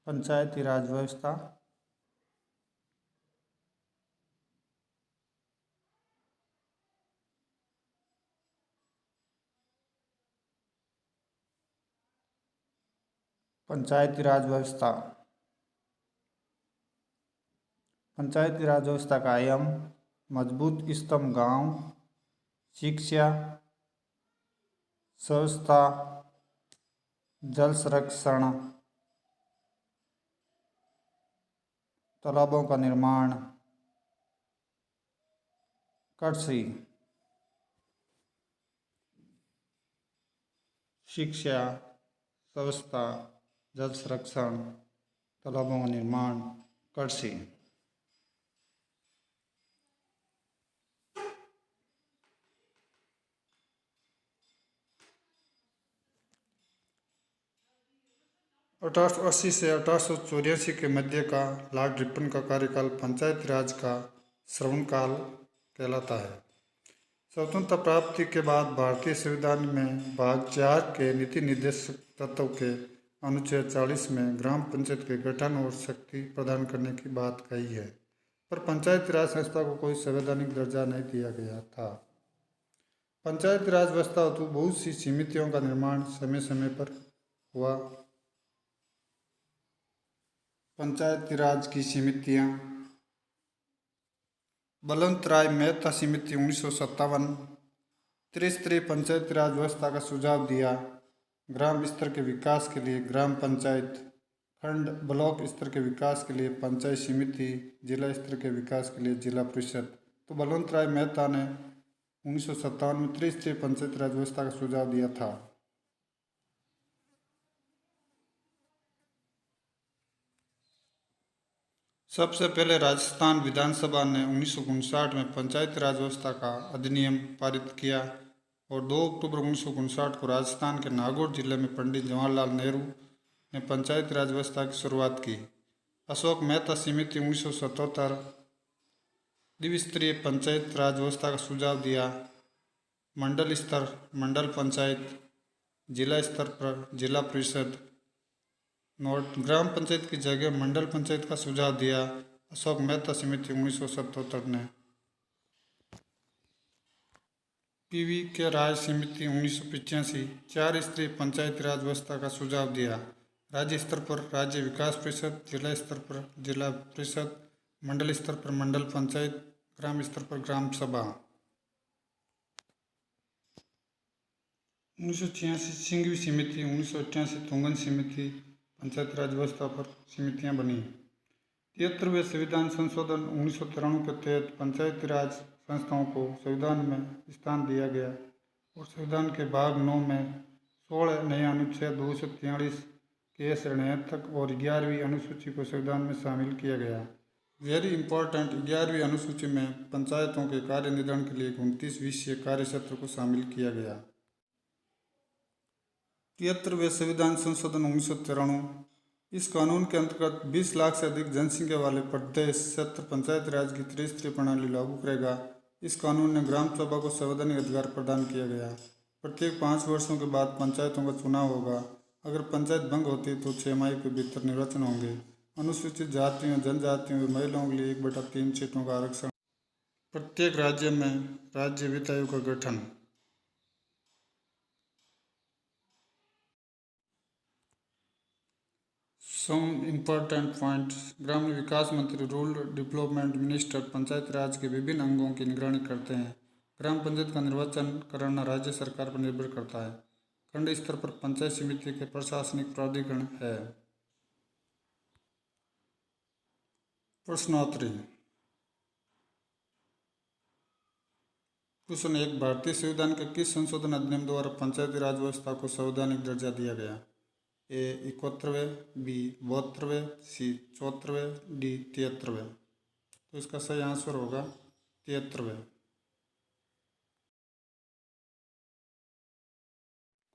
पंचायती राज व्यवस्था। पंचायती राज व्यवस्था। पंचायती राज व्यवस्था का आयाम मजबूत स्तंभ गांव, शिक्षा, स्वच्छता, जल संरक्षण, तालाबों का निर्माण, कृषि, शिक्षा, स्वच्छता, जल संरक्षण, तालाबों का निर्माण, कृषि। अठारह से 1884 के मध्य का लॉर्ड रिपन का कार्यकाल पंचायती राज का श्रवण काल कहलाता है। स्वतंत्रता प्राप्ति के बाद भारतीय संविधान में भाग 4 के नीति निर्देशक तत्व के अनुच्छेद 40 में ग्राम पंचायत के गठन और शक्ति प्रदान करने की बात कही है, पर पंचायती राज संस्था को कोई संवैधानिक दर्जा नहीं दिया गया था। पंचायती राज व्यवस्था हेतु बहुत सी समितियों का निर्माण समय समय पर हुआ। पंचायती राज की समितियां: बलवंत राय मेहता समिति 1957 त्रिस्तरीय पंचायती राज व्यवस्था का सुझाव दिया। ग्राम स्तर के विकास के लिए ग्राम पंचायत, खंड ब्लॉक स्तर के विकास के लिए पंचायत समिति, जिला स्तर के विकास के लिए जिला परिषद। तो बलवंत राय मेहता ने 1957 में त्रिस्तरीय पंचायती राज व्यवस्था का सुझाव दिया था। सबसे पहले राजस्थान विधानसभा ने 1959 में पंचायती राज व्यवस्था का अधिनियम पारित किया और 2 अक्टूबर 1959 को राजस्थान के नागौर जिले में पंडित जवाहरलाल नेहरू ने पंचायती राज व्यवस्था की शुरुआत की। अशोक मेहता समिति 1977 द्विस्तरीय पंचायत राज व्यवस्था का सुझाव दिया। मंडल स्तर मंडल पंचायत, जिला स्तर पर जिला परिषद। नोट: ग्राम पंचायत की जगह मंडल पंचायत का सुझाव दिया अशोक मेहता समिति 1977 ने। पीवी के राय समिति 1985 4 स्तरीय पंचायती राज व्यवस्था का सुझाव दिया। राज्य स्तर पर राज्य विकास परिषद, जिला स्तर पर जिला परिषद, मंडल स्तर पर मंडल पंचायत, ग्राम स्तर पर ग्राम सभा। 1986 सिंघवी समिति, 1988 तुंगन समिति पंचायती राज व्यवस्था पर समितियां बनी। 73वें संविधान संशोधन 1993 के तहत पंचायती राज संस्थाओं को संविधान में स्थान दिया गया और संविधान के भाग 9 में 16 नए अनुच्छेद 243 के षड्यंत्र और 11वीं अनुसूची को संविधान में शामिल किया गया। वेरी इंपॉर्टेंट, 11वीं अनुसूची में पंचायतों के कार्य निदान के लिए 29 विषय कार्य क्षेत्र को शामिल किया गया। 73वें संविधान संशोधन 1993। इस कानून के अंतर्गत 20 लाख से अधिक जनसंख्या वाले प्रदेश क्षेत्र पंचायती राज की त्रिस्तरीय प्रणाली लागू करेगा। इस कानून ने ग्राम सभा को संवैधानिक अधिकार प्रदान किया गया। प्रत्येक 5 वर्षों के बाद पंचायतों का चुनाव होगा। अगर पंचायत भंग होती तो 6 माह के भीतर निर्वाचन होंगे। अनुसूचित जातियों, जनजातियों और महिलाओं के लिए 1/3 सीटों का आरक्षण। प्रत्येक राज्य में राज्य वित्त आयोग का गठन। सम इम्पोर्टेंट पॉइंट्स: ग्रामीण विकास मंत्री, रूरल डेवलपमेंट मिनिस्टर पंचायती राज के विभिन्न अंगों की निगरानी करते हैं। ग्राम पंचायत का निर्वाचन कराना राज्य सरकार पर निर्भर करता है। खंड स्तर पर पंचायत समिति के प्रशासनिक प्राधिकरण है। प्रश्नोत्तरी। क्वेश्चन 1, भारतीय संविधान के किस संशोधन अधिनियम द्वारा पंचायती राज व्यवस्था को संवैधानिक दर्जा दिया गया? ए 71वें, बी 72वें, सी 74वें, डी 73वें। तो इसका सही आंसर होगा 73वें।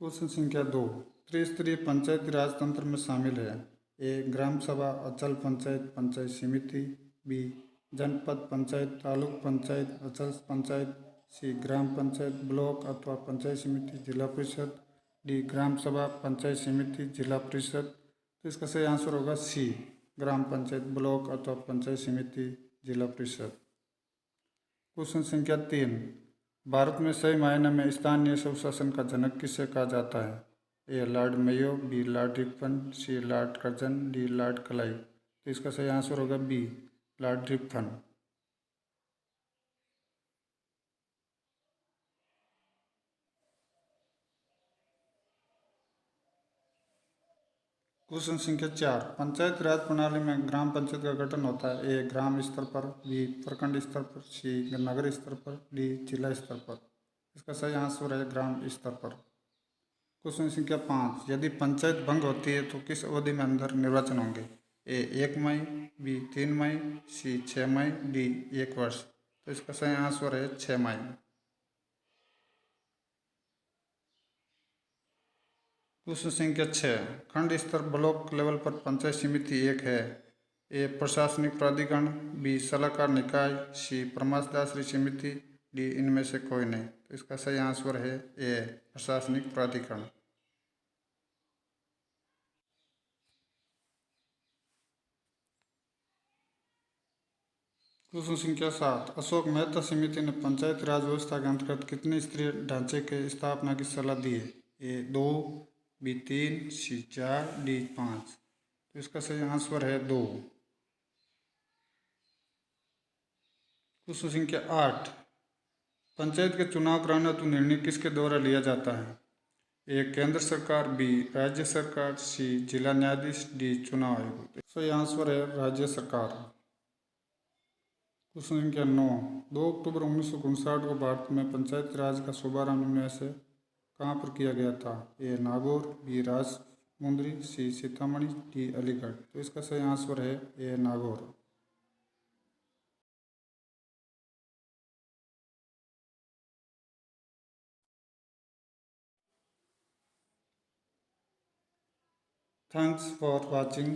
क्वेश्चन संख्या 2, त्रिस्तरीय पंचायती राज तंत्र में शामिल है। ए ग्राम सभा, अचल पंचायत, पंचायत समिति। बी जनपद पंचायत, तालुक पंचायत, अचल पंचायत। सी ग्राम पंचायत, ब्लॉक अथवा पंचायत समिति, जिला परिषद। डी ग्राम सभा, पंचायत समिति, जिला परिषद। तो इसका सही आंसर होगा सी, ग्राम पंचायत, ब्लॉक अथवा पंचायत समिति, जिला परिषद। क्वेश्चन संख्या 3, भारत में सही मायने में स्थानीय स्वशासन का जनक किसे कहा जाता है? A Lord Mayo, B Lord Ripon, C Lord Curzon, D Lord Clive. तो इसका सही आंसर होगा बी, लॉर्ड रिपन। क्वेश्चन संख्या 4, पंचायत राज प्रणाली में ग्राम पंचायत का गठन होता है? ए ग्राम स्तर पर, बी प्रखंड स्तर पर, सी नगर स्तर पर, डी जिला स्तर पर। इसका सही आंसर है ग्राम स्तर पर। क्वेश्चन संख्या 5, यदि पंचायत भंग होती है तो किस अवधि में अंदर निर्वाचन होंगे? ए 1 मई, बी 3 मई, सी 6 मई, डी 1 वर्ष। तो इसका सही आंसर है 6 मई। क्वेश्चन संख्या 6, खंड स्तर ब्लॉक लेवल पर पंचायत समिति एक है? ए प्रशासनिक प्राधिकरण, बी सलाहकार निकाय, सी परामर्शदात्री समिति, डी इनमें से कोई नहीं। तो इसका सही आंसर है ए प्रशासनिक प्राधिकरण। क्वेश्चन संख्या 7, अशोक मेहता समिति ने पंचायत राज व्यवस्था के अंतर्गत कितने स्तरीय ढांचे के स्थापना की सलाह दी है? ए 2, बी 3, सी 4, डी 5। तो इसका सही आंसर है 2। क्वेश्चन संख्या 8, पंचायत के चुनाव कराने हेतु निर्णय किसके द्वारा लिया जाता है? ए केंद्र सरकार, बी राज्य सरकार, सी जिला न्यायाधीश, डी चुनाव आयोग। सही आंसर है राज्य सरकार। क्वेश्चन संख्या 9, 2 अक्टूबर 1959 को भारत में पंचायती राज का शुभारंभ में से कहाँ पर किया गया था? ए नागौर, बी राजमुंदरी, सी सीतामढ़ी, डी अलीगढ़। तो इसका सही आंसर है ए नागौर। Thanks for watching.